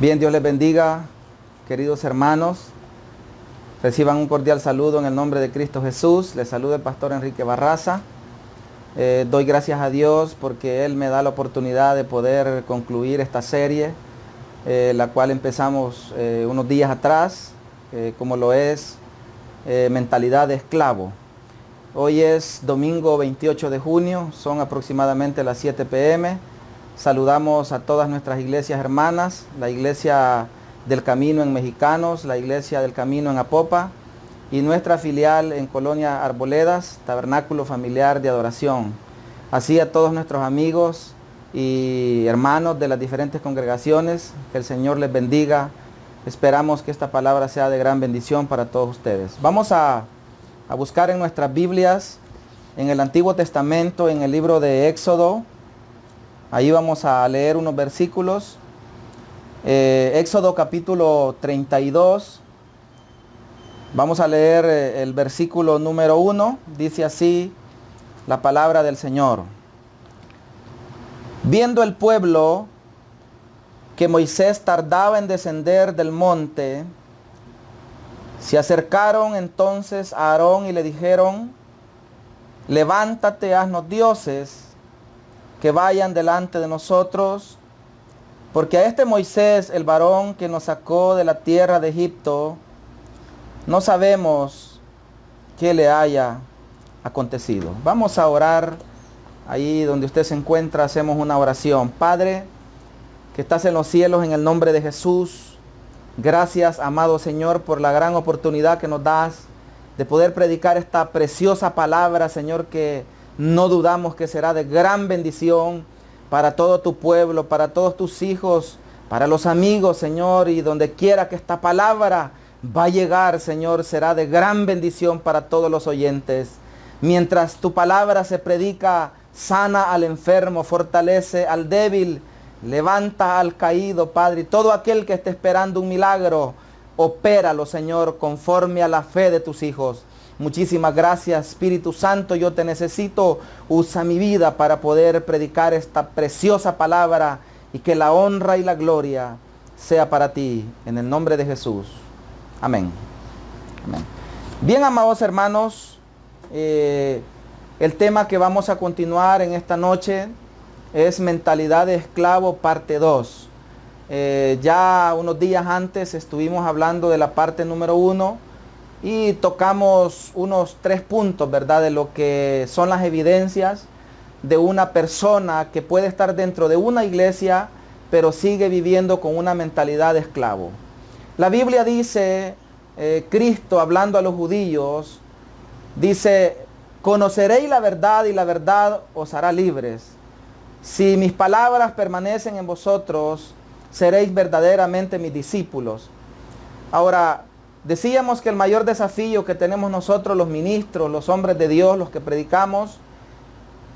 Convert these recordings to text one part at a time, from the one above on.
Bien, Dios les bendiga, queridos hermanos. Reciban un cordial saludo en el nombre de Cristo Jesús. Les saluda el pastor Enrique Barraza. Doy gracias a Dios porque Él me da la oportunidad de poder concluir esta serie, la cual empezamos unos días atrás, como lo es Mentalidad de Esclavo. Hoy es domingo 28 de junio, son aproximadamente las 7 p.m. Saludamos a todas nuestras iglesias hermanas, la Iglesia del Camino en Mexicanos, la Iglesia del Camino en Apopa y nuestra filial en Colonia Arboledas, Tabernáculo Familiar de Adoración. Así a todos nuestros amigos y hermanos de las diferentes congregaciones, que el Señor les bendiga. Esperamos que esta palabra sea de gran bendición para todos ustedes. Vamos a buscar en nuestras Biblias, en el Antiguo Testamento, en el libro de Éxodo. Ahí vamos a leer unos versículos. Éxodo capítulo 32. Vamos a leer el versículo número 1. Dice así la palabra del Señor. Viendo el pueblo que Moisés tardaba en descender del monte, se acercaron entonces a Aarón y le dijeron: levántate, haznos dioses que vayan delante de nosotros, porque a este Moisés, el varón que nos sacó de la tierra de Egipto, no sabemos qué le haya acontecido. Vamos a orar. Ahí donde usted se encuentra, hacemos una oración. Padre, que estás en los cielos, en el nombre de Jesús, gracias, amado Señor, por la gran oportunidad que nos das de poder predicar esta preciosa palabra, Señor, que no dudamos que será de gran bendición para todo tu pueblo, para todos tus hijos, para los amigos, Señor, y donde quiera que esta palabra va a llegar, Señor, será de gran bendición para todos los oyentes. Mientras tu palabra se predica, sana al enfermo, fortalece al débil, levanta al caído, Padre, y todo aquel que esté esperando un milagro, opéralo, Señor, conforme a la fe de tus hijos. Muchísimas gracias, Espíritu Santo, yo te necesito. Usa mi vida para poder predicar esta preciosa palabra y que la honra y la gloria sea para ti, en el nombre de Jesús. Amén. Amén. Bien, amados hermanos, el tema que vamos a continuar en esta noche es Mentalidad de Esclavo, parte 2. Ya unos días antes estuvimos hablando de la parte número 1 y tocamos unos 3 puntos, ¿verdad?, de lo que son las evidencias de una persona que puede estar dentro de una iglesia, pero sigue viviendo con una mentalidad de esclavo. La Biblia dice, Cristo hablando a los judíos, dice: conoceréis la verdad y la verdad os hará libres. Si mis palabras permanecen en vosotros, seréis verdaderamente mis discípulos. Ahora, decíamos que el mayor desafío que tenemos nosotros, los ministros, los hombres de Dios, los que predicamos,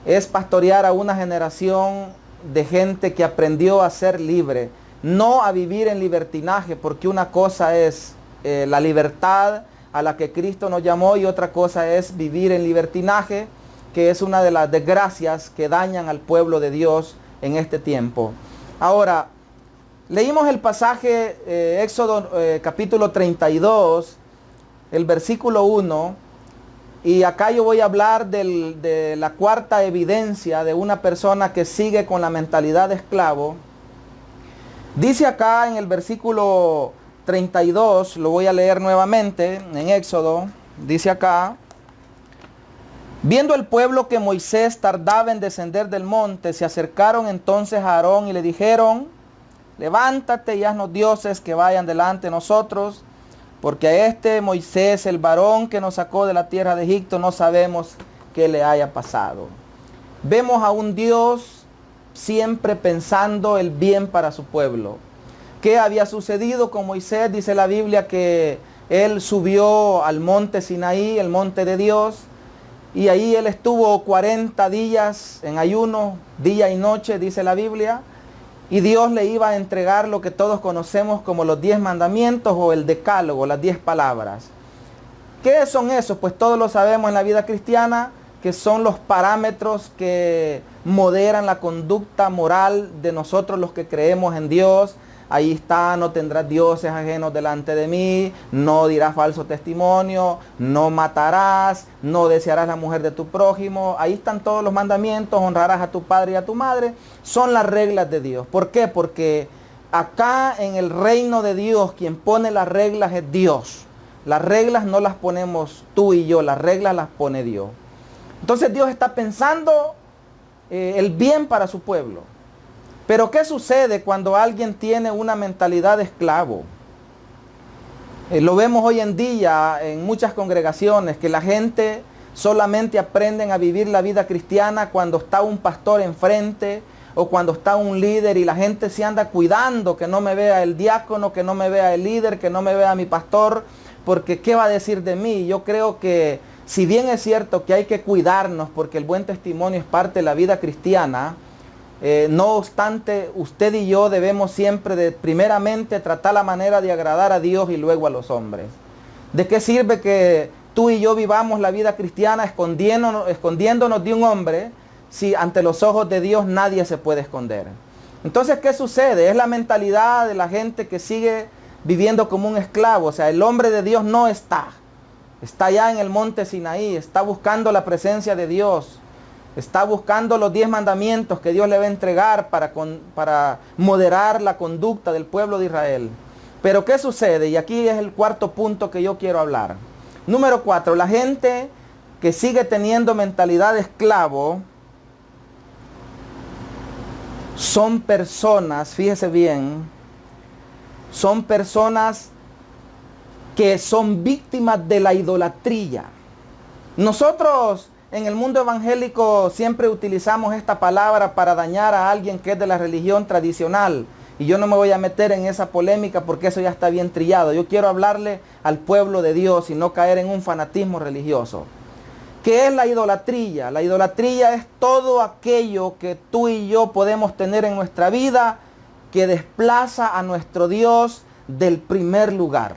es pastorear a una generación de gente que aprendió a ser libre, no a vivir en libertinaje, porque una cosa es la libertad a la que Cristo nos llamó y otra cosa es vivir en libertinaje, que es una de las desgracias que dañan al pueblo de Dios en este tiempo. Ahora, leímos el pasaje Éxodo capítulo 32, el versículo 1, y acá yo voy a hablar de la cuarta evidencia de una persona que sigue con la mentalidad de esclavo. Dice acá en el versículo 32, lo voy a leer nuevamente en Éxodo, dice acá: viendo el pueblo que Moisés tardaba en descender del monte, se acercaron entonces a Aarón y le dijeron: levántate y haznos dioses que vayan delante de nosotros, porque a este Moisés, el varón que nos sacó de la tierra de Egipto, no sabemos qué le haya pasado. Vemos a un Dios siempre pensando el bien para su pueblo. ¿Qué había sucedido con Moisés? Dice la Biblia que él subió al monte Sinaí, el monte de Dios, y ahí él estuvo 40 días en ayuno, día y noche, dice la Biblia. Y Dios le iba a entregar lo que todos conocemos como los 10 mandamientos o el decálogo, las 10 palabras. ¿Qué son esos? Pues todos lo sabemos en la vida cristiana, que son los parámetros que moderan la conducta moral de nosotros los que creemos en Dios, ahí está, no tendrás dioses ajenos delante de mí, no dirás falso testimonio, no matarás, no desearás la mujer de tu prójimo. Ahí están todos los mandamientos, honrarás a tu padre y a tu madre. Son las reglas de Dios. ¿Por qué? Porque acá en el reino de Dios, quien pone las reglas es Dios. Las reglas no las ponemos tú y yo, las reglas las pone Dios. Entonces Dios está pensando el bien para su pueblo. Pero ¿qué sucede cuando alguien tiene una mentalidad de esclavo? Lo vemos hoy en día en muchas congregaciones, que la gente solamente aprenden a vivir la vida cristiana cuando está un pastor enfrente o cuando está un líder, y la gente se anda cuidando que no me vea el diácono, que no me vea el líder, que no me vea mi pastor, porque ¿qué va a decir de mí? Yo creo que si bien es cierto que hay que cuidarnos porque el buen testimonio es parte de la vida cristiana, no obstante, usted y yo debemos siempre primeramente tratar la manera de agradar a Dios y luego a los hombres. ¿De qué sirve que tú y yo vivamos la vida cristiana escondiéndonos de un hombre si ante los ojos de Dios nadie se puede esconder? Entonces, ¿qué sucede? Es la mentalidad de la gente que sigue viviendo como un esclavo. O sea, el hombre de Dios no está allá en el monte Sinaí, está buscando la presencia de Dios. Está buscando los 10 mandamientos que Dios le va a entregar para moderar la conducta del pueblo de Israel. Pero ¿qué sucede? Y aquí es el cuarto punto que yo quiero hablar. Número 4, la gente que sigue teniendo mentalidad de esclavo son personas, fíjese bien, son personas que son víctimas de la idolatría. Nosotros en el mundo evangélico siempre utilizamos esta palabra para dañar a alguien que es de la religión tradicional. Y yo no me voy a meter en esa polémica porque eso ya está bien trillado. Yo quiero hablarle al pueblo de Dios y no caer en un fanatismo religioso. ¿Qué es la idolatría? La idolatría es todo aquello que tú y yo podemos tener en nuestra vida que desplaza a nuestro Dios del primer lugar.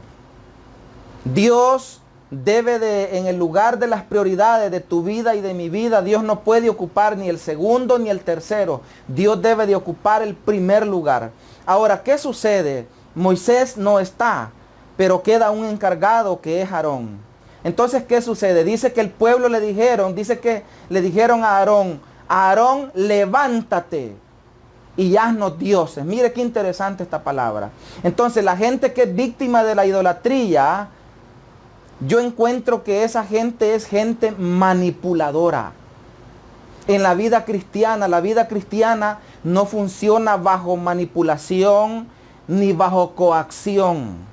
Dios debe en el lugar de las prioridades de tu vida y de mi vida, Dios no puede ocupar ni el segundo ni el tercero. Dios debe de ocupar el primer lugar. Ahora, ¿qué sucede? Moisés no está, pero queda un encargado que es Aarón. Entonces, ¿qué sucede? Dice que el pueblo le dijeron a Aarón, levántate y haznos dioses. Mire qué interesante esta palabra. Entonces, la gente que es víctima de la idolatría, yo encuentro que esa gente es gente manipuladora. En la vida cristiana no funciona bajo manipulación ni bajo coacción.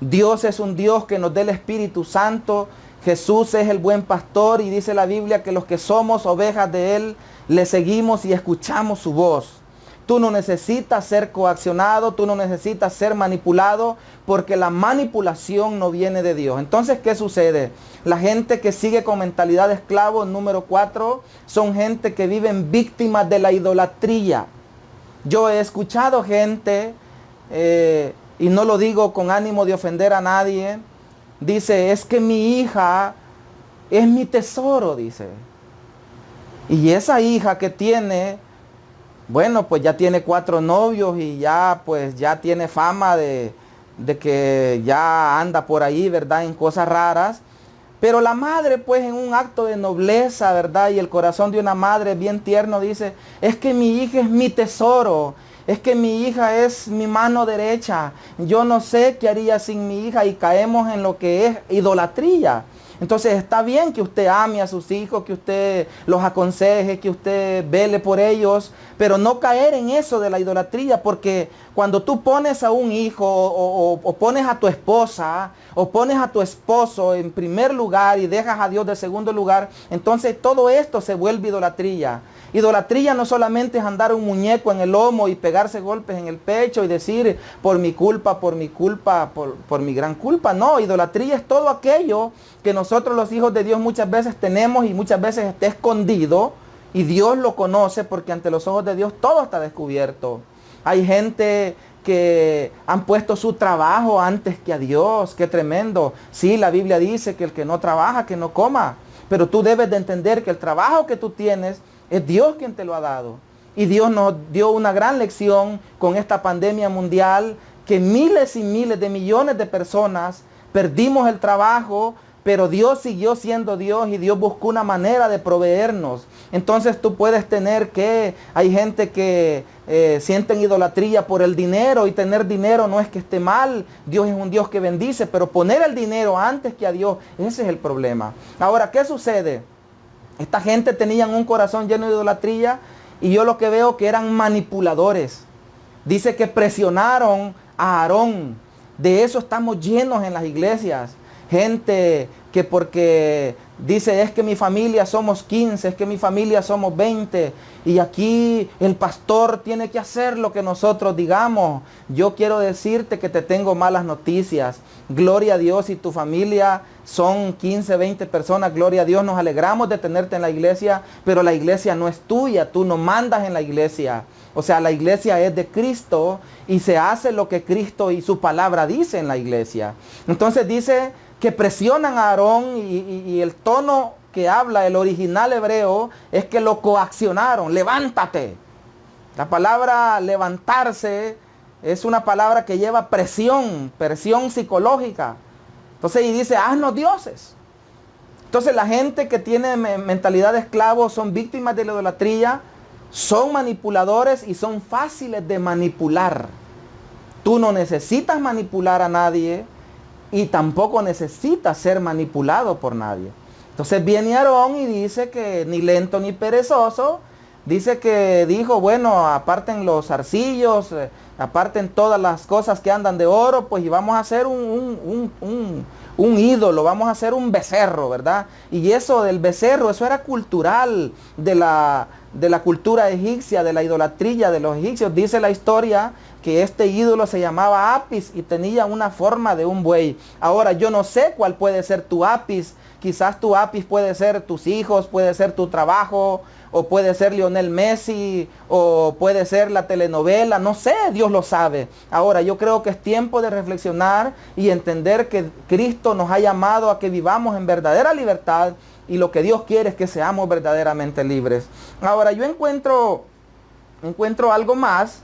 Dios es un Dios que nos dé el Espíritu Santo. Jesús es el buen pastor y dice la Biblia que los que somos ovejas de Él, le seguimos y escuchamos su voz. Tú no necesitas ser coaccionado, tú no necesitas ser manipulado, porque la manipulación no viene de Dios. Entonces, ¿qué sucede? La gente que sigue con mentalidad de esclavo, número 4, son gente que viven víctimas de la idolatría. Yo he escuchado gente, y no lo digo con ánimo de ofender a nadie, dice, es que mi hija es mi tesoro, dice. Y esa hija que tiene, bueno, pues ya tiene 4 novios y ya tiene fama de que ya anda por ahí, ¿verdad? En cosas raras. Pero la madre, pues en un acto de nobleza, ¿verdad? Y el corazón de una madre bien tierno dice, es que mi hija es mi tesoro. Es que mi hija es mi mano derecha. Yo no sé qué haría sin mi hija, y caemos en lo que es idolatría. Entonces está bien que usted ame a sus hijos, que usted los aconseje, que usted vele por ellos, pero no caer en eso de la idolatría, porque cuando tú pones a un hijo o pones a tu esposa o pones a tu esposo en primer lugar y dejas a Dios de segundo lugar, entonces todo esto se vuelve idolatría. Idolatría no solamente es andar un muñeco en el lomo y pegarse golpes en el pecho y decir por mi culpa, por mi gran culpa. No, idolatría es todo aquello que nosotros los hijos de Dios muchas veces tenemos y muchas veces está escondido y Dios lo conoce, porque ante los ojos de Dios todo está descubierto. Hay gente que han puesto su trabajo antes que a Dios. Qué tremendo. Sí, la Biblia dice que el que no trabaja, que no coma. Pero tú debes de entender que el trabajo que tú tienes es Dios quien te lo ha dado. Y Dios nos dio una gran lección con esta pandemia mundial, que miles y miles de millones de personas perdimos el trabajo, pero Dios siguió siendo Dios y Dios buscó una manera de proveernos. Entonces tú puedes tener hay gente que sienten idolatría por el dinero, y tener dinero no es que esté mal. Dios es un Dios que bendice, pero poner el dinero antes que a Dios, ese es el problema. Ahora, ¿qué sucede? Esta gente tenía un corazón lleno de idolatría, y yo lo que veo que eran manipuladores. Dice que presionaron a Aarón. De eso estamos llenos en las iglesias. Gente que porque dice, es que mi familia somos 15, es que mi familia somos 20, y aquí el pastor tiene que hacer lo que nosotros digamos. Yo quiero decirte que te tengo malas noticias. Gloria a Dios, si tu familia son 15, 20 personas, gloria a Dios, nos alegramos de tenerte en la iglesia, pero la iglesia no es tuya, tú no mandas en la iglesia. O sea, la iglesia es de Cristo y se hace lo que Cristo y su palabra dice en la iglesia. Entonces dice que presionan a Aarón, y el tono que habla el original hebreo es que lo coaccionaron. Levántate. La palabra levantarse es una palabra que lleva presión psicológica. Entonces, y dice, haznos dioses. Entonces la gente que tiene mentalidad de esclavo son víctimas de la idolatría, son manipuladores y son fáciles de manipular. Tú no necesitas manipular a nadie, y tampoco necesita ser manipulado por nadie. Entonces viene Aarón y dice que ni lento ni perezoso. Dice que dijo, bueno, aparten los arcillos, aparten todas las cosas que andan de oro, pues, y vamos a hacer un ídolo, vamos a hacer un becerro, ¿verdad? Y eso del becerro, eso era cultural de la cultura egipcia, de la idolatría de los egipcios. Dice la historia que este ídolo se llamaba Apis y tenía una forma de un buey. Ahora, yo no sé cuál puede ser tu Apis. Quizás tu Apis puede ser tus hijos, puede ser tu trabajo, o puede ser Lionel Messi, o puede ser la telenovela, no sé, Dios lo sabe. Ahora, yo creo que es tiempo de reflexionar y entender que Cristo nos ha llamado a que vivamos en verdadera libertad, y lo que Dios quiere es que seamos verdaderamente libres. Ahora, yo encuentro algo más,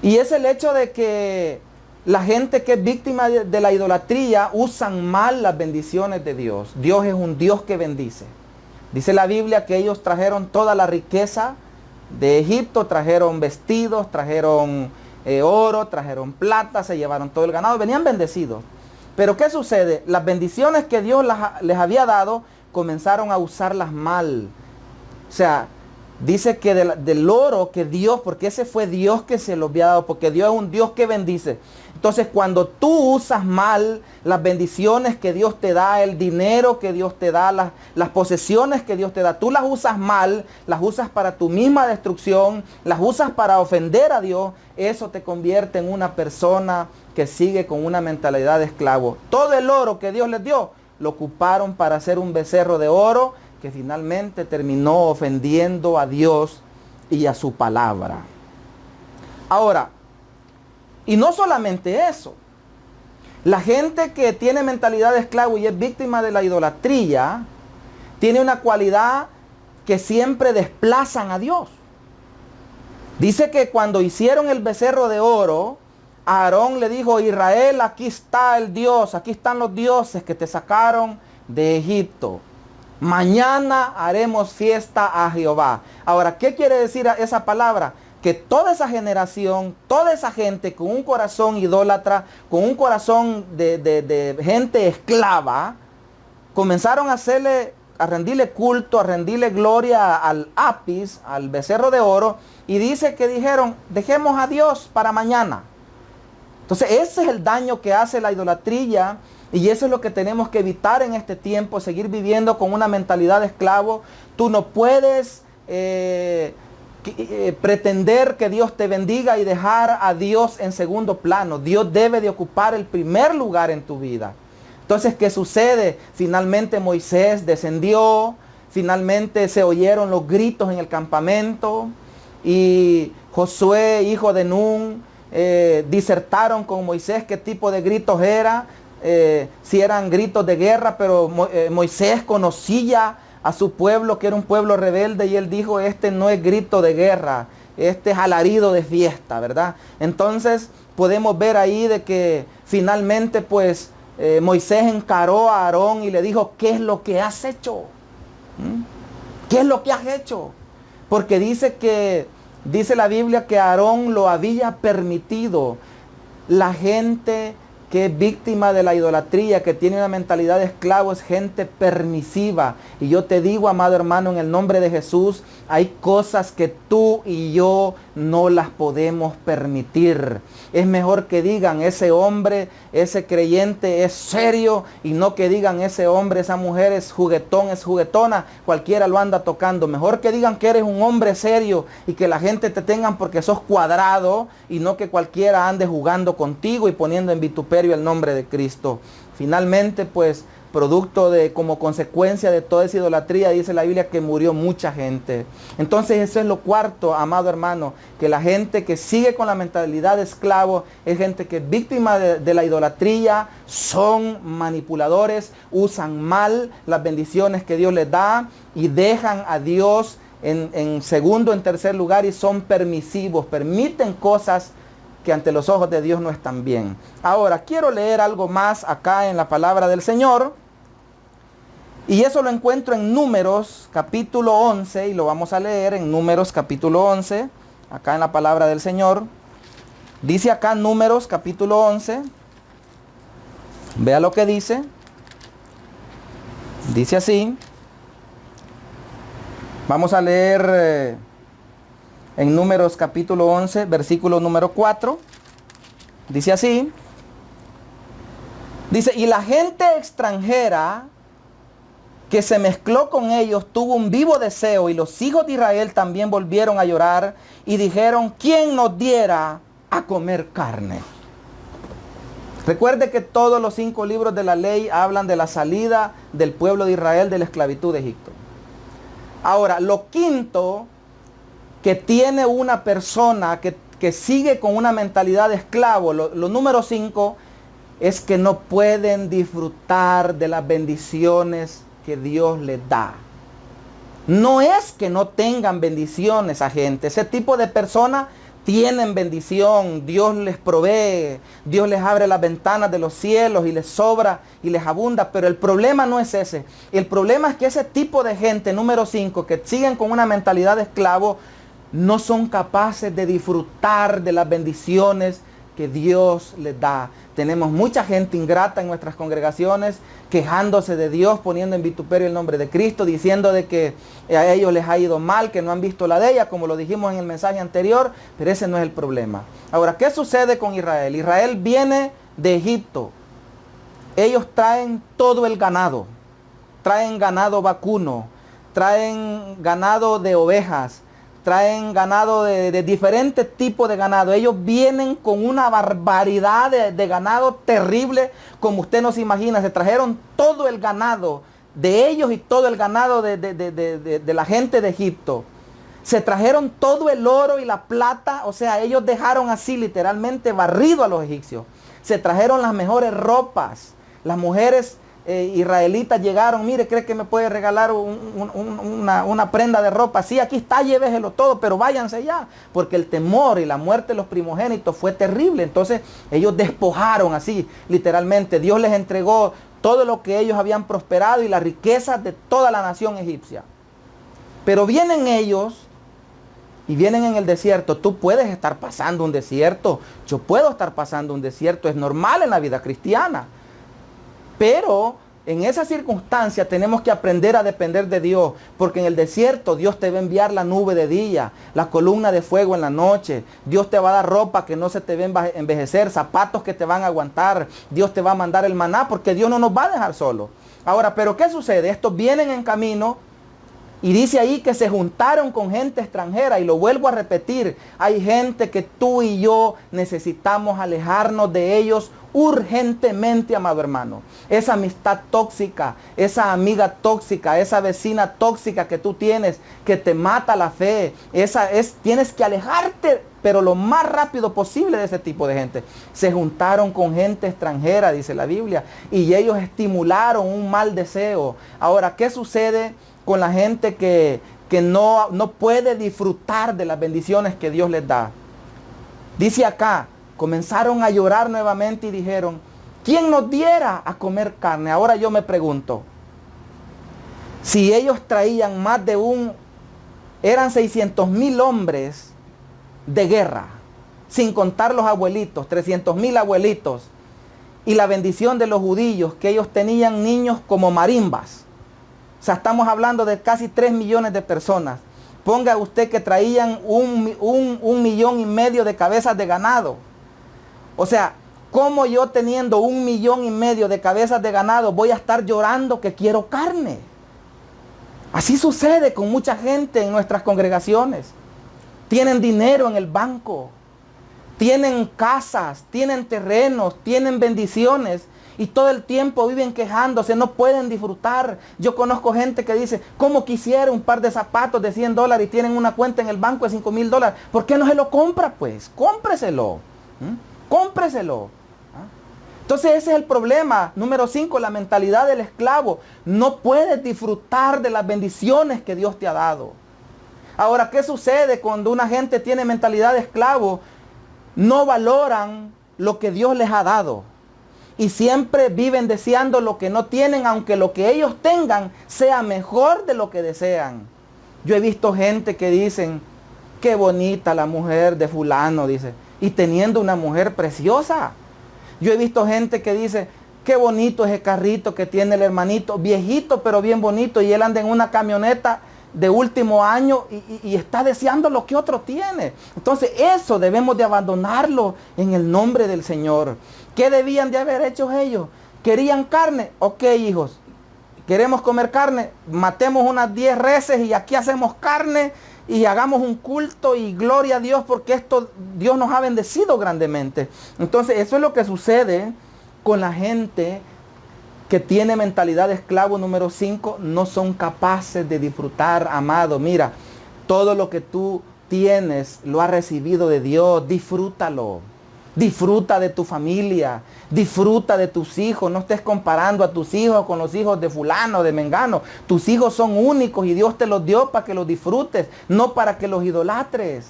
y es el hecho de que la gente que es víctima de la idolatría usan mal las bendiciones de Dios. Dios es un Dios que bendice. Dice la Biblia que ellos trajeron toda la riqueza de Egipto, trajeron vestidos, trajeron oro, trajeron plata, se llevaron todo el ganado, venían bendecidos. Pero ¿qué sucede? Las bendiciones que Dios les había dado, comenzaron a usarlas mal. O sea, dice que del oro que Dios, porque ese fue Dios que se lo había dado, porque Dios es un Dios que bendice. Entonces, cuando tú usas mal las bendiciones que Dios te da, el dinero que Dios te da, las posesiones que Dios te da, tú las usas mal, las usas para tu misma destrucción, las usas para ofender a Dios, eso te convierte en una persona que sigue con una mentalidad de esclavo. Todo el oro que Dios les dio, lo ocuparon para hacer un becerro de oro, que finalmente terminó ofendiendo a Dios y a su palabra. Ahora, y no solamente eso, la gente que tiene mentalidad de esclavo y es víctima de la idolatría, tiene una cualidad que siempre desplazan a Dios. Dice que cuando hicieron el becerro de oro, Aarón le dijo, Israel, aquí está el Dios, aquí están los dioses que te sacaron de Egipto. Mañana haremos fiesta a Jehová. Ahora, ¿qué quiere decir esa palabra? Que toda esa generación, toda esa gente con un corazón idólatra, con un corazón de gente esclava, comenzaron a rendirle culto, a rendirle gloria al Apis, al becerro de oro, y dice que dijeron, dejemos a Dios para mañana. Entonces ese es el daño que hace la idolatría, y eso es lo que tenemos que evitar en este tiempo, seguir viviendo con una mentalidad de esclavo. Tú no puedes pretender que Dios te bendiga y dejar a Dios en segundo plano. Dios debe de ocupar el primer lugar en tu vida. Entonces, ¿qué sucede? Finalmente Moisés descendió, finalmente se oyeron los gritos en el campamento, y Josué, hijo de Nun, disertaron con Moisés qué tipo de gritos era, si eran gritos de guerra, pero Moisés conocía a su pueblo, que era un pueblo rebelde, y él dijo, este no es grito de guerra, este es alarido de fiesta, ¿verdad? Entonces podemos ver ahí de que finalmente pues Moisés encaró a Aarón y le dijo, ¿qué es lo que has hecho? ¿Mm? ¿Qué es lo que has hecho? Porque dice la Biblia que Aarón lo había permitido. La gente que es víctima de la idolatría, que tiene una mentalidad de esclavo, es gente permisiva. Y yo te digo, amado hermano, en el nombre de Jesús, hay cosas que tú y yo no las podemos permitir. Es mejor que digan, ese hombre, ese creyente es serio, y no que digan, ese hombre, esa mujer es juguetón, es juguetona, cualquiera lo anda tocando. Mejor que digan que eres un hombre serio y que la gente te tengan porque sos cuadrado, y no que cualquiera ande jugando contigo y poniendo en vituperio el nombre de Cristo. Finalmente, pues, como consecuencia de toda esa idolatría, dice la Biblia que murió mucha gente. Entonces eso es lo cuarto, amado hermano, que la gente que sigue con la mentalidad de esclavo es gente que es víctima de la idolatría, son manipuladores, usan mal las bendiciones que Dios les da y dejan a Dios en segundo, en tercer lugar, y son permisivos, permiten cosas que ante los ojos de Dios no están bien. Ahora, quiero leer algo más acá en la palabra del Señor. Y eso lo encuentro en Números capítulo 11. Y lo vamos a leer en Números capítulo 11. Acá en la palabra del Señor. Dice acá Números capítulo 11. Vea lo que dice. Dice así. Vamos a leer en Números capítulo 11, versículo número 4. Dice así. Dice, y la gente extranjera que se mezcló con ellos tuvo un vivo deseo, y los hijos de Israel también volvieron a llorar y dijeron, ¿quién nos diera a comer carne? Recuerde que todos los 5 libros de la ley hablan de la salida del pueblo de Israel de la esclavitud de Egipto. Ahora, lo quinto que tiene una persona que sigue con una mentalidad de esclavo, lo número 5, es que no pueden disfrutar de las bendiciones que Dios les da. No es que no tengan bendiciones a gente. Ese tipo de personas tienen bendición. Dios les provee. Dios les abre las ventanas de los cielos y les sobra y les abunda. Pero el problema no es ese. El problema es que ese tipo de gente, número 5, que siguen con una mentalidad de esclavo, no son capaces de disfrutar de las bendiciones que Dios les da. Tenemos mucha gente ingrata en nuestras congregaciones, quejándose de Dios, poniendo en vituperio el nombre de Cristo, diciendo de que a ellos les ha ido mal, que no han visto la de ella, como lo dijimos en el mensaje anterior, pero ese no es el problema. Ahora, ¿qué sucede con Israel? Israel viene de Egipto. Ellos traen todo el ganado. Traen ganado vacuno, traen ganado de ovejas, traen ganado de diferentes tipos de ganado. Ellos vienen con una barbaridad de ganado terrible, como usted no se imagina. Se trajeron todo el ganado de ellos y todo el ganado de la gente de Egipto. Se trajeron todo el oro y la plata. O sea, ellos dejaron así literalmente barrido a los egipcios. Se trajeron las mejores ropas. Las mujeres israelitas llegaron, mire, ¿cree que me puede regalar una prenda de ropa? Sí, aquí está, lléveselo todo, pero váyanse ya, porque el temor y la muerte de los primogénitos fue terrible. Entonces ellos despojaron así, literalmente. Dios les entregó todo lo que ellos habían prosperado y las riquezas de toda la nación egipcia. Pero vienen ellos y vienen en el desierto. Tú puedes estar pasando un desierto, yo puedo estar pasando un desierto, es normal en la vida cristiana. Pero en esa circunstancia tenemos que aprender a depender de Dios, porque en el desierto Dios te va a enviar la nube de día, la columna de fuego en la noche. Dios te va a dar ropa que no se te va a envejecer, zapatos que te van a aguantar. Dios te va a mandar el maná, porque Dios no nos va a dejar solos. Ahora, ¿pero qué sucede? Estos vienen en camino y dice ahí que se juntaron con gente extranjera, y lo vuelvo a repetir, hay gente que tú y yo necesitamos alejarnos de ellos urgentemente, amado hermano. Esa amistad tóxica, esa amiga tóxica, esa vecina tóxica que tú tienes, que te mata la fe, tienes que alejarte, pero lo más rápido posible, de ese tipo de gente. Se juntaron con gente extranjera, dice la Biblia, y ellos estimularon un mal deseo. Ahora, ¿qué sucede con la gente que no puede disfrutar de las bendiciones que Dios les da. Dice acá, comenzaron a llorar nuevamente y dijeron, ¿quién nos diera a comer carne? Ahora yo me pregunto, si ellos traían eran 600,000 hombres de guerra, sin contar los abuelitos, 300,000 abuelitos, y la bendición de los judíos, que ellos tenían niños como marimbas. O sea, estamos hablando de casi 3 millones de personas. Ponga usted que traían 1,5 millones de cabezas de ganado. O sea, ¿cómo yo teniendo 1,5 millones de cabezas de ganado voy a estar llorando que quiero carne? Así sucede con mucha gente en nuestras congregaciones. Tienen dinero en el banco, tienen casas, tienen terrenos, tienen bendiciones y todo el tiempo viven quejándose, no pueden disfrutar. Yo conozco gente que dice, ¿cómo quisiera un par de zapatos de $100 y tienen una cuenta en el banco de $5,000? ¿Por qué no se lo compra pues? Cómpreselo. Cómpreselo. Entonces ese es el problema. Número 5, la mentalidad del esclavo. No puedes disfrutar de las bendiciones que Dios te ha dado. Ahora, ¿qué sucede cuando una gente tiene mentalidad de esclavo? No valoran lo que Dios les ha dado. Y siempre viven deseando lo que no tienen, aunque lo que ellos tengan sea mejor de lo que desean. Yo he visto gente que dicen, qué bonita la mujer de fulano, dice, y teniendo una mujer preciosa. Yo he visto gente que dice, qué bonito ese carrito que tiene el hermanito, viejito pero bien bonito, y él anda en una camioneta de último año y está deseando lo que otro tiene. Entonces eso debemos de abandonarlo en el nombre del Señor. ¿Qué debían de haber hecho ellos? ¿Querían carne? Ok, hijos, queremos comer carne, matemos unas 10 reses y aquí hacemos carne y hagamos un culto y gloria a Dios porque esto Dios nos ha bendecido grandemente. Entonces eso es lo que sucede con la gente que tiene mentalidad de esclavo. Número 5, no son capaces de disfrutar, amado. Mira, todo lo que tú tienes lo has recibido de Dios, disfrútalo. Disfruta de tu familia, disfruta de tus hijos. No estés comparando a tus hijos con los hijos de fulano, de mengano. Tus hijos son únicos y Dios te los dio para que los disfrutes, no para que los idolatres.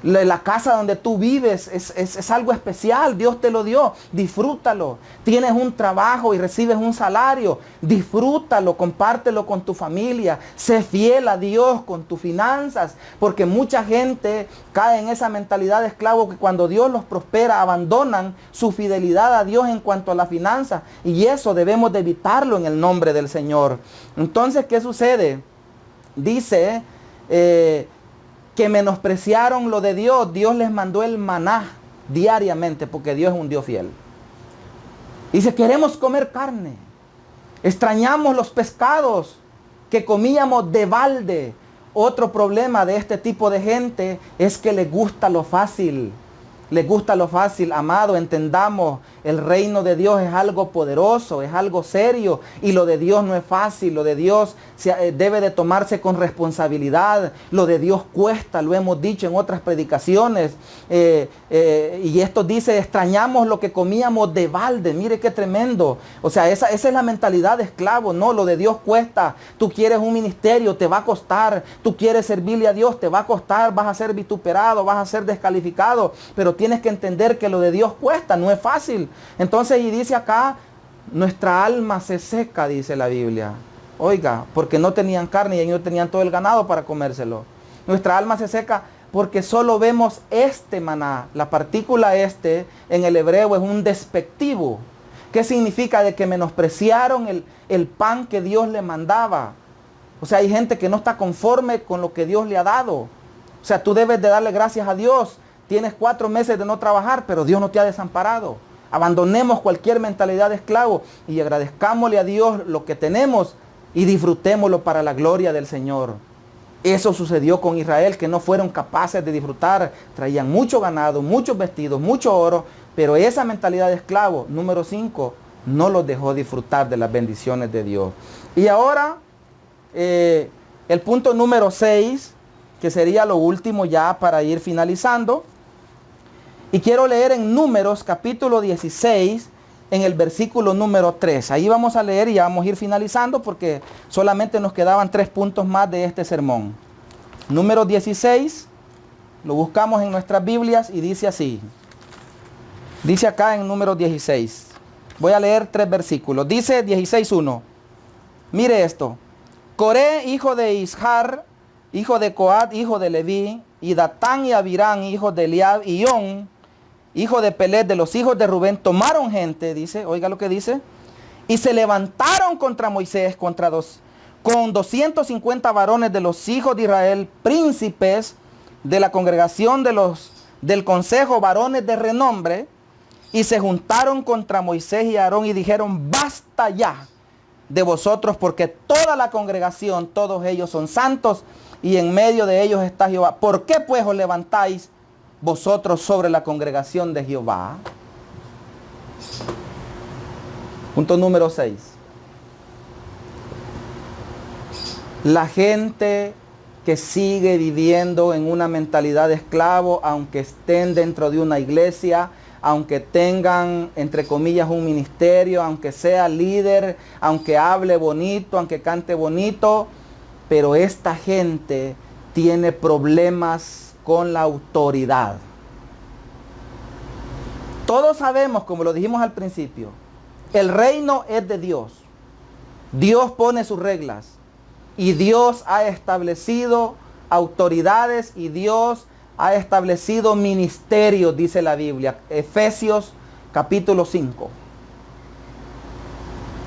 La casa donde tú vives es algo especial, Dios te lo dio, disfrútalo. Tienes un trabajo y recibes un salario, disfrútalo, compártelo con tu familia, sé fiel a Dios con tus finanzas, porque mucha gente cae en esa mentalidad de esclavo que cuando Dios los prospera abandonan su fidelidad a Dios en cuanto a la finanza, y eso debemos de evitarlo en el nombre del Señor. Entonces, ¿qué sucede? Dice que menospreciaron lo de Dios. Dios les mandó el maná diariamente porque Dios es un Dios fiel. Dice, queremos comer carne. Extrañamos los pescados que comíamos de balde. Otro problema de este tipo de gente es que les gusta lo fácil. Les gusta lo fácil. Amado, entendamos, el reino de Dios es algo poderoso, es algo serio, y lo de Dios no es fácil. Lo de Dios debe de tomarse con responsabilidad. Lo de Dios cuesta, lo hemos dicho en otras predicaciones. Y esto dice, extrañamos lo que comíamos de balde. Mire qué tremendo. O sea, esa es la mentalidad de esclavo. No, lo de Dios cuesta. Tú quieres un ministerio, te va a costar. Tú quieres servirle a Dios, te va a costar. Vas a ser vituperado, vas a ser descalificado. Pero tienes que entender que lo de Dios cuesta, no es fácil. Entonces, y dice acá, nuestra alma se seca, dice la Biblia. Oiga, porque no tenían carne y ellos tenían todo el ganado para comérselo. Nuestra alma se seca porque solo vemos este maná. La partícula este en el hebreo es un despectivo. ¿Qué significa? De que menospreciaron el pan que Dios le mandaba. O sea, hay gente que no está conforme con lo que Dios le ha dado. O sea, tú debes de darle gracias a Dios. Tienes 4 meses de no trabajar, pero Dios no te ha desamparado. Abandonemos cualquier mentalidad de esclavo y agradezcámosle a Dios lo que tenemos y disfrutémoslo para la gloria del Señor. Eso sucedió con Israel, que no fueron capaces de disfrutar. Traían mucho ganado, muchos vestidos, mucho oro, pero esa mentalidad de esclavo, número 5, no los dejó disfrutar de las bendiciones de Dios. Y ahora, el punto número 6, que sería lo último ya para ir finalizando. Y quiero leer en Números capítulo 16, en el versículo número 3. Ahí vamos a leer y ya vamos a ir finalizando porque solamente nos quedaban 3 puntos más de este sermón. Número 16, lo buscamos en nuestras Biblias y dice así. Dice acá en número 16. Voy a leer 3 versículos. Dice 16:1. Mire esto. Coré, hijo de Ishar, hijo de Coat, hijo de Leví, y Datán y Abirán, hijos de Eliab, y On, hijo de Pelet, de los hijos de Rubén, tomaron gente, dice, oiga lo que dice, y se levantaron contra Moisés, con 250 varones de los hijos de Israel, príncipes de la congregación del consejo, varones de renombre, y se juntaron contra Moisés y Aarón y dijeron, basta ya de vosotros, porque toda la congregación, todos ellos son santos, y en medio de ellos está Jehová. ¿Por qué pues os levantáis vosotros sobre la congregación de Jehová? Punto número 6. La gente que sigue viviendo en una mentalidad de esclavo, aunque estén dentro de una iglesia, aunque tengan, entre comillas, un ministerio, aunque sea líder, aunque hable bonito, aunque cante bonito, pero esta gente tiene problemas con la autoridad. Todos sabemos, como lo dijimos al principio, el reino es de Dios. Dios pone sus reglas y Dios ha establecido autoridades y Dios ha establecido ministerios, dice la Biblia. Efesios capítulo 5.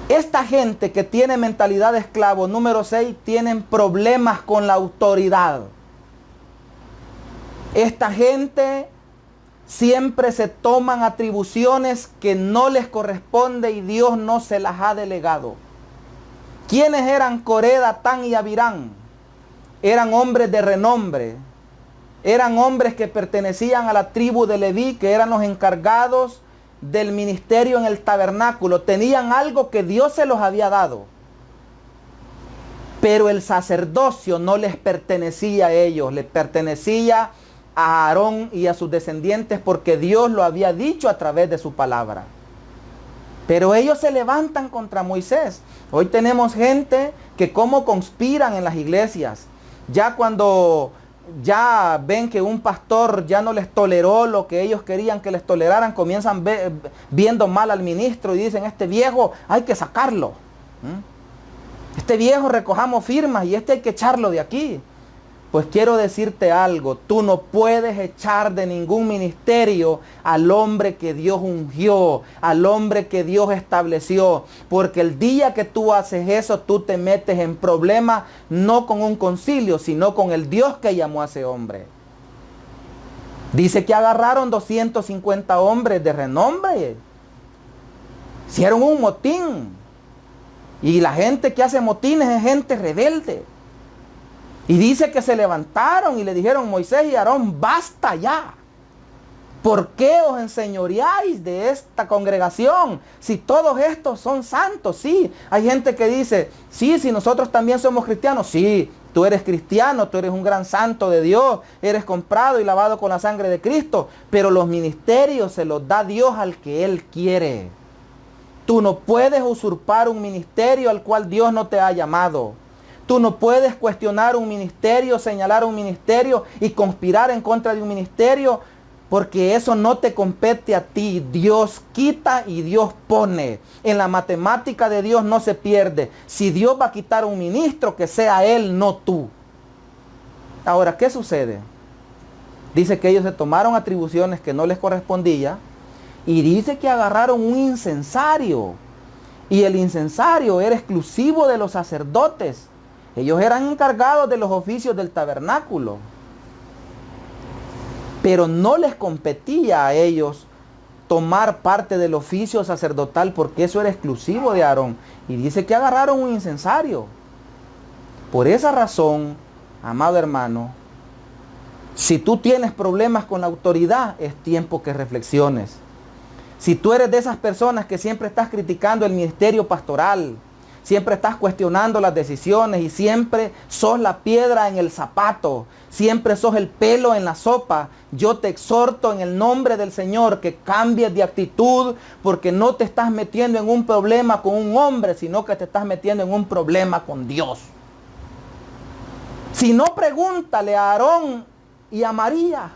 Esta gente que tiene mentalidad de esclavo, número 6, tienen problemas con la autoridad. Esta gente siempre se toman atribuciones que no les corresponde y Dios no se las ha delegado. ¿Quiénes eran Coré, Datán y Abirán? Eran hombres de renombre. Eran hombres que pertenecían a la tribu de Leví, que eran los encargados del ministerio en el tabernáculo. Tenían algo que Dios se los había dado. Pero el sacerdocio no les pertenecía a ellos, les pertenecía a Aarón y a sus descendientes porque Dios lo había dicho a través de su palabra. Pero ellos se levantan contra Moisés. Hoy tenemos gente que como conspiran en las iglesias. Ya cuando ya ven que un pastor ya no les toleró lo que ellos querían que les toleraran, comienzan viendo mal al ministro y dicen, este viejo hay que sacarlo. Este viejo recojamos firmas y este hay que echarlo de aquí. Pues quiero decirte algo, tú no puedes echar de ningún ministerio al hombre que Dios ungió, al hombre que Dios estableció, porque el día que tú haces eso, tú te metes en problemas, no con un concilio, sino con el Dios que llamó a ese hombre. Dice que agarraron 250 hombres de renombre, hicieron un motín, y la gente que hace motines es gente rebelde. Y dice que se levantaron y le dijeron, Moisés y Aarón, basta ya. ¿Por qué os enseñoreáis de esta congregación? Si todos estos son santos, sí. Hay gente que dice, sí, si nosotros también somos cristianos, sí. Tú eres cristiano, tú eres un gran santo de Dios, eres comprado y lavado con la sangre de Cristo. Pero los ministerios se los da Dios al que Él quiere. Tú no puedes usurpar un ministerio al cual Dios no te ha llamado. Tú no puedes cuestionar un ministerio, señalar un ministerio y conspirar en contra de un ministerio, porque eso no te compete a ti. Dios quita y Dios pone. En la matemática de Dios no se pierde. Si Dios va a quitar un ministro, que sea Él, no tú. Ahora, ¿qué sucede? Dice que ellos se tomaron atribuciones que no les correspondía y dice que agarraron un incensario. Y el incensario era exclusivo de los sacerdotes. Ellos eran encargados de los oficios del tabernáculo. Pero no les competía a ellos tomar parte del oficio sacerdotal porque eso era exclusivo de Aarón. Y dice que agarraron un incensario. Por esa razón, amado hermano, si tú tienes problemas con la autoridad, es tiempo que reflexiones. Si tú eres de esas personas que siempre estás criticando el ministerio pastoral, siempre estás cuestionando las decisiones y siempre sos la piedra en el zapato, siempre sos el pelo en la sopa. Yo te exhorto en el nombre del Señor que cambies de actitud, porque no te estás metiendo en un problema con un hombre, sino que te estás metiendo en un problema con Dios. Si no, pregúntale a Aarón y a María.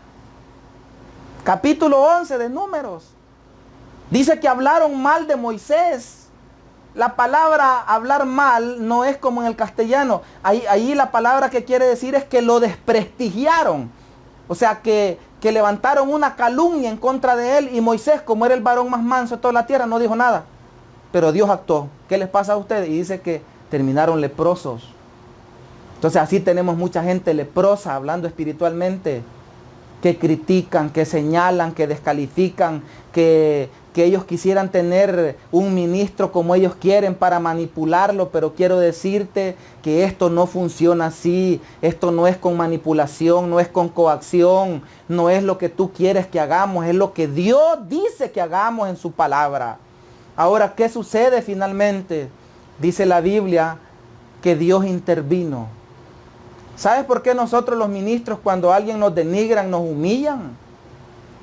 Capítulo 11 de Números. Dice que hablaron mal de Moisés. La palabra hablar mal no es como en el castellano. Ahí la palabra que quiere decir es que lo desprestigiaron. O sea, que levantaron una calumnia en contra de él. Y Moisés, como era el varón más manso de toda la tierra, no dijo nada. Pero Dios actuó. ¿Qué les pasa a ustedes? Y dice que terminaron leprosos. Entonces así tenemos mucha gente leprosa, hablando espiritualmente, que critican, que señalan, que descalifican, que ellos quisieran tener un ministro como ellos quieren para manipularlo, pero quiero decirte que esto no funciona así. Esto no es con manipulación, no es con coacción, no es lo que tú quieres que hagamos, es lo que Dios dice que hagamos en su palabra. Ahora, ¿qué sucede finalmente? Dice la Biblia que Dios intervino. ¿Sabes por qué nosotros los ministros, cuando alguien nos denigran, nos humillan?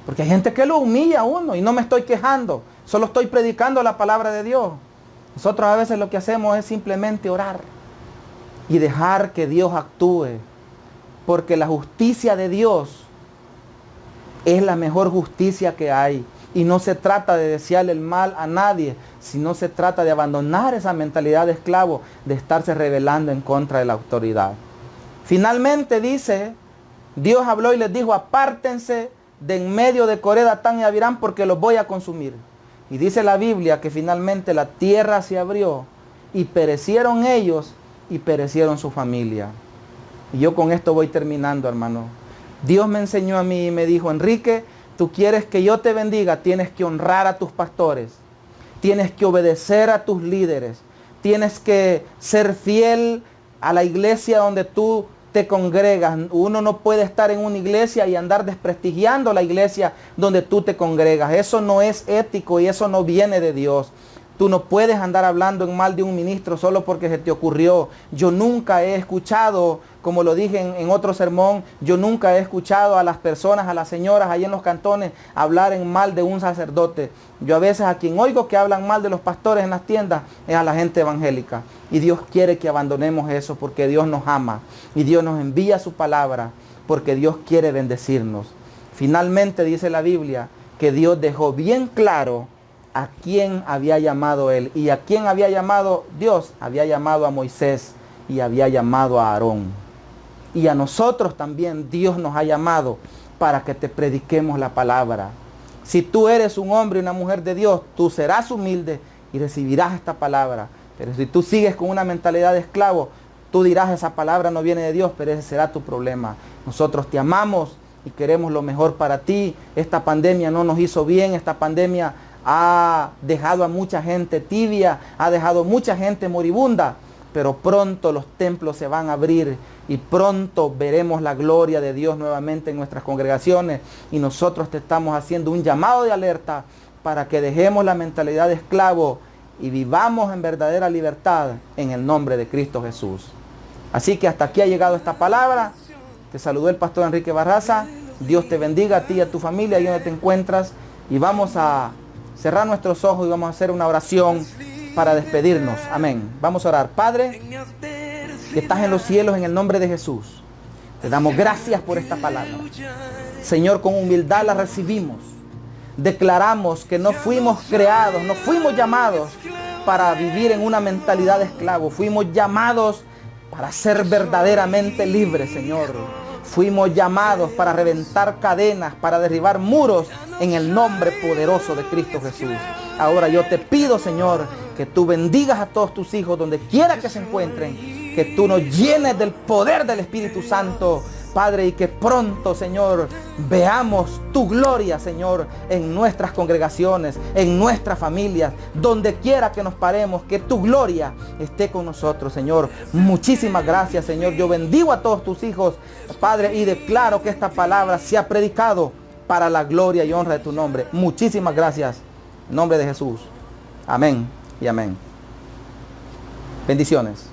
Porque hay gente que lo humilla a uno, y no me estoy quejando, solo estoy predicando la palabra de Dios. Nosotros a veces lo que hacemos es simplemente orar y dejar que Dios actúe, porque la justicia de Dios es la mejor justicia que hay. Y no se trata de desearle el mal a nadie, sino se trata de abandonar esa mentalidad de esclavo, de estarse rebelando en contra de la autoridad. Finalmente dice, Dios habló y les dijo: apártense de en medio de Coré, Datán y Abiram, porque los voy a consumir. Y dice la Biblia que finalmente la tierra se abrió y perecieron ellos y perecieron su familia. Y yo con esto voy terminando, hermano. Dios me enseñó a mí y me dijo: Enrique, tú quieres que yo te bendiga, tienes que honrar a tus pastores, tienes que obedecer a tus líderes, tienes que ser fiel a la iglesia donde tú te congregas. Uno no puede estar en una iglesia y andar desprestigiando la iglesia donde tú te congregas. Eso no es ético y eso no viene de Dios. Tú no puedes andar hablando en mal de un ministro solo porque se te ocurrió. Yo nunca he escuchado, como lo dije en otro sermón, yo nunca he escuchado a las personas, a las señoras ahí en los cantones, hablar en mal de un sacerdote. Yo a veces a quien oigo que hablan mal de los pastores en las tiendas es a la gente evangélica. Y Dios quiere que abandonemos eso, porque Dios nos ama. Y Dios nos envía su palabra porque Dios quiere bendecirnos. Finalmente dice la Biblia que Dios dejó bien claro a quién había llamado él. ¿Y a quién había llamado Dios? Había llamado a Moisés y había llamado a Aarón. Y a nosotros también Dios nos ha llamado para que te prediquemos la palabra. Si tú eres un hombre y una mujer de Dios, tú serás humilde y recibirás esta palabra. Pero si tú sigues con una mentalidad de esclavo, tú dirás: esa palabra no viene de Dios, pero ese será tu problema. Nosotros te amamos y queremos lo mejor para ti. Esta pandemia no nos hizo bien, esta pandemia ha dejado a mucha gente tibia, ha dejado mucha gente moribunda, pero pronto los templos se van a abrir y pronto veremos la gloria de Dios nuevamente en nuestras congregaciones. Y nosotros te estamos haciendo un llamado de alerta para que dejemos la mentalidad de esclavo y vivamos en verdadera libertad en el nombre de Cristo Jesús. Así que hasta aquí ha llegado esta palabra. Te saludó el pastor Enrique Barraza. Dios te bendiga a ti y a tu familia ahí donde te encuentras, y vamos a cerrar nuestros ojos y vamos a hacer una oración para despedirnos. Amén. Vamos a orar. Padre, que estás en los cielos, en el nombre de Jesús, te damos gracias por esta palabra. Señor, con humildad la recibimos. Declaramos que no fuimos creados, no fuimos llamados para vivir en una mentalidad de esclavo. Fuimos llamados para ser verdaderamente libres, Señor. Fuimos llamados para reventar cadenas, para derribar muros en el nombre poderoso de Cristo Jesús. Ahora yo te pido, Señor, que tú bendigas a todos tus hijos donde quiera que se encuentren, que tú nos llenes del poder del Espíritu Santo, Padre, y que pronto, Señor, veamos tu gloria, Señor, en nuestras congregaciones, en nuestras familias, donde quiera que nos paremos, que tu gloria esté con nosotros, Señor. Muchísimas gracias, Señor. Yo bendigo a todos tus hijos, Padre, y declaro que esta palabra se ha predicado para la gloria y honra de tu nombre. Muchísimas gracias. En nombre de Jesús. Amén y amén. Bendiciones.